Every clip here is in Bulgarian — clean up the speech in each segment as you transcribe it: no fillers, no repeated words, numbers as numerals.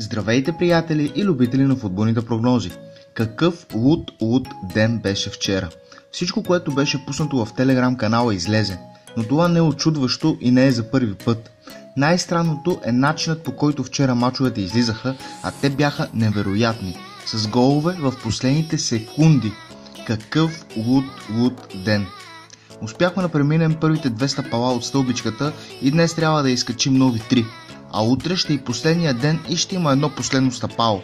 Здравейте, приятели и любители на футболните прогнози! Какъв луд ден беше вчера! Всичко, което беше пуснато в Телеграм канала, излезе, но това не е очудващо и не е за първи път. Най-странното е начинът, по който вчера мачовете излизаха, а те бяха невероятни, с голове в последните секунди. Какъв луд ден! Успяхме да преминем първите 200 пала от стълбичката и днес трябва да изкачим нови 3. А утре ще е и последния ден и ще има едно последно стъпало.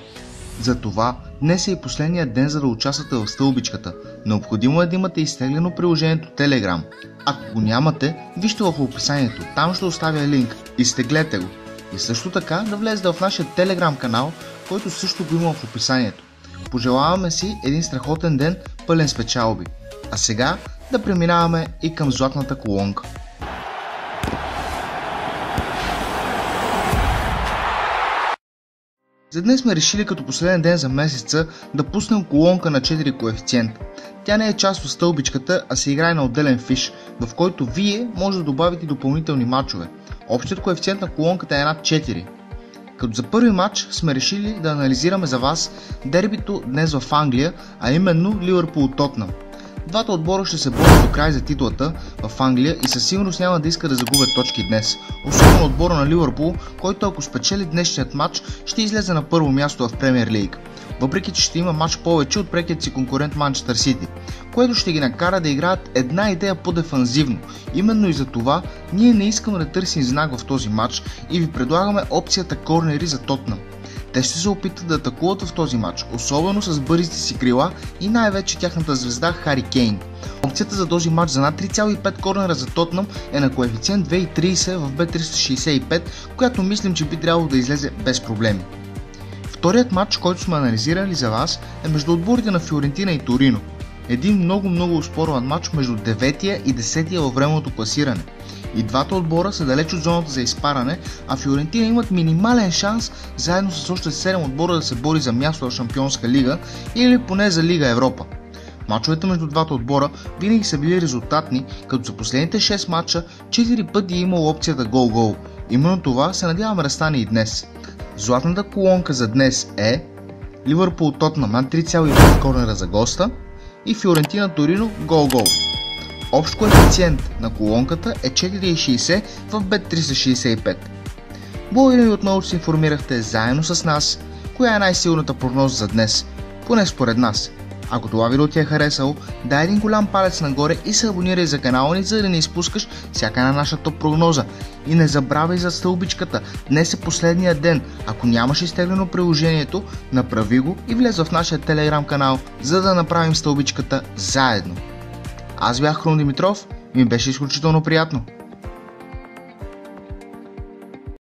Затова днес е и последния ден, за да участвате в стълбичката. Необходимо е да имате изтеглено приложението Telegram. Ако го нямате, вижте в описанието, там ще оставя линк, изтеглете го. И също така да влезете в нашия Telegram канал, който също го има в описанието. Пожелаваме си един страхотен ден, пълен с печалби. А сега да преминаваме и към златната колонка. За днес сме решили като последен ден за месеца да пуснем колонка на 4 коефициент. Тя не е част от стълбичката, а се играе на отделен фиш, в който вие може да добавите допълнителни матчове. Общият коефициент на колонката е над 4. Като за първи матч сме решили да анализираме за вас дербито днес в Англия, а именно Ливърпул-Тотнъм. Двата отбора ще се борят до край за титлата в Англия и със сигурност няма да иска да загубят точки днес. Особено отбора на Ливърпул, който ако спечели днешният матч, ще излезе на първо място в Премиер Лиг. Въпреки че ще има матч повече от прекият си конкурент Манчестър Сити, което ще ги накара да играят една идея по-дефанзивно. Именно и за това ние не искаме да търсим знак в този матч и ви предлагаме опцията корнери за Тотнъм. Те ще се опитат да атакуват в този матч, особено с бързите си крила и най-вече тяхната звезда Хари Кейн. Опцията за този матч за над 3,5 корнера за Тотнъм е на коефициент 2,30 в Bet365, която мислим, че би трябвало да излезе без проблеми. Вторият матч, който сме анализирали за вас, е между отборите на Фиорентина и Торино. Един много оспорван матч между 9-я и 10-я във временното класиране. И двата отбора са далеч от зоната за изпаране, а Фиорентина имат минимален шанс заедно с още 7 отбора да се бори за място в Шампионска лига или поне за Лига Европа. Мачовете между двата отбора винаги са били резултатни, като за последните 6 мача 4 пъти е имало опцията гол-гол. Именно това се надяваме да стане и днес. Златната колонка за днес е Ливърпул-Тотнъм над 3,5 корнера за госта и Фиорентина-Торино гол-гол. Общ коефициент на колонката е 4,60 в Bet365. Благодаря ви отново, че се информирахте заедно с нас коя е най-силната прогноза за днес, поне според нас. Ако това видео ти е харесало, дай един голям палец нагоре и се абонирай за канала ни, за да не изпускаш всяка една наша топ прогноза. И не забравяй за стълбичката, днес е последния ден. Ако нямаш изтеглено приложението, направи го и влез в нашия Telegram канал, за да направим стълбичката заедно. Аз бях Крум Димитров и ми беше изключително приятно.